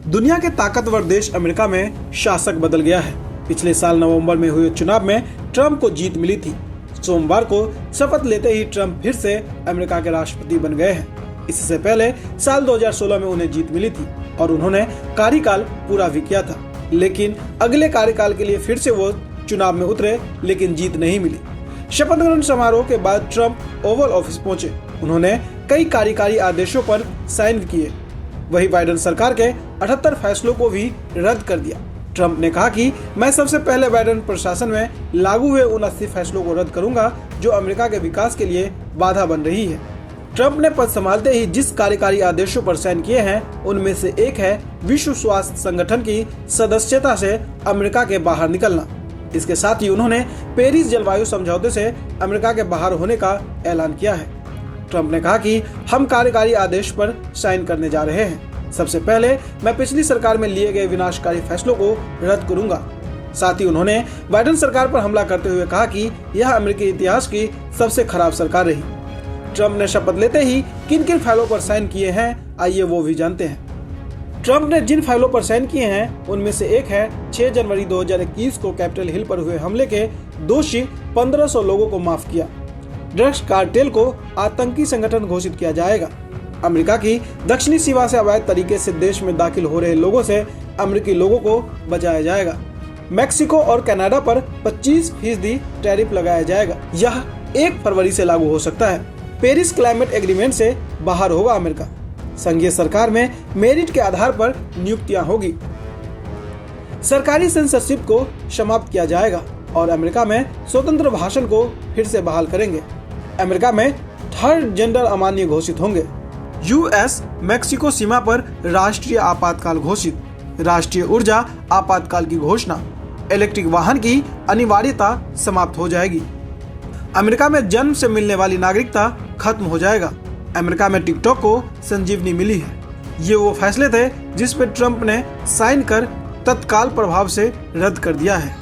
दुनिया के ताकतवर देश अमेरिका में शासक बदल गया है। पिछले साल नवंबर में हुए चुनाव में ट्रंप को जीत मिली थी। सोमवार को शपथ लेते ही ट्रंप फिर से अमेरिका के राष्ट्रपति बन गए हैं। इससे पहले साल 2016 में उन्हें जीत मिली थी और उन्होंने कार्यकाल पूरा भी किया था, लेकिन अगले कार्यकाल के लिए फिर से वो चुनाव में उतरे, लेकिन जीत नहीं मिली। शपथ ग्रहण समारोह के बाद ट्रंप ओवल ऑफिस पहुंचे। उन्होंने कई कार्यकारी आदेशों पर साइन किए। वही बाइडेन सरकार के 78 फैसलों को भी रद्द कर दिया। ट्रंप ने कहा कि मैं सबसे पहले बाइडेन प्रशासन में लागू हुए उन 80 फैसलों को रद्द करूंगा जो अमेरिका के विकास के लिए बाधा बन रही है। ट्रंप ने पद संभालते ही जिस कार्यकारी आदेशों पर साइन किए हैं उनमें से एक है विश्व स्वास्थ्य संगठन की सदस्यता से अमेरिका के बाहर निकलना। इसके साथ ही उन्होंने पेरिस जलवायु समझौते से अमेरिका के बाहर होने का ऐलान किया है। ट्रंप ने कहा कि हम कार्यकारी आदेश पर साइन करने जा रहे हैं। सबसे पहले मैं पिछली सरकार में लिए गए विनाशकारी फैसलों को रद्द करूंगा। साथ ही उन्होंने बाइडेन सरकार पर हमला करते हुए कहा कि यह अमेरिकी इतिहास की सबसे खराब सरकार रही। ट्रंप ने शपथ लेते ही किन किन फाइलों पर साइन किए हैं, आइए वो भी जानते हैं। ट्रंप ने जिन फाइलों पर साइन किए हैं उनमें से एक है 6 जनवरी 2021 को कैपिटल हिल पर हुए हमले के दोषी 1500 लोगों को माफ किया। ड्रग्स कार्टेल को आतंकी संगठन घोषित किया जाएगा। अमेरिका की दक्षिणी सीमा से अवैध तरीके से देश में दाखिल हो रहे लोगों से अमेरिकी लोगों को बचाया जाएगा। मैक्सिको और कनाडा पर 25% टैरिफ लगाया जाएगा। यह 1 फरवरी से लागू हो सकता है। पेरिस क्लाइमेट एग्रीमेंट से बाहर होगा अमेरिका। संघीय सरकार में मेरिट के आधार पर नियुक्तियां होगी। सरकारी सेंसरशिप को समाप्त किया जाएगा और अमेरिका में स्वतंत्र भाषण को फिर से बहाल करेंगे। अमेरिका में 3rd जेंडर अमान्य घोषित होंगे। यूएस मैक्सिको सीमा पर राष्ट्रीय आपातकाल घोषित। राष्ट्रीय ऊर्जा आपातकाल की घोषणा। इलेक्ट्रिक वाहन की अनिवार्यता समाप्त हो जाएगी। अमेरिका में जन्म से मिलने वाली नागरिकता खत्म हो जाएगा। अमेरिका में टिकटॉक को संजीवनी मिली है। ये वो फैसले थे जिस पर ट्रंप ने साइन कर तत्काल प्रभाव से रद्द कर दिया है।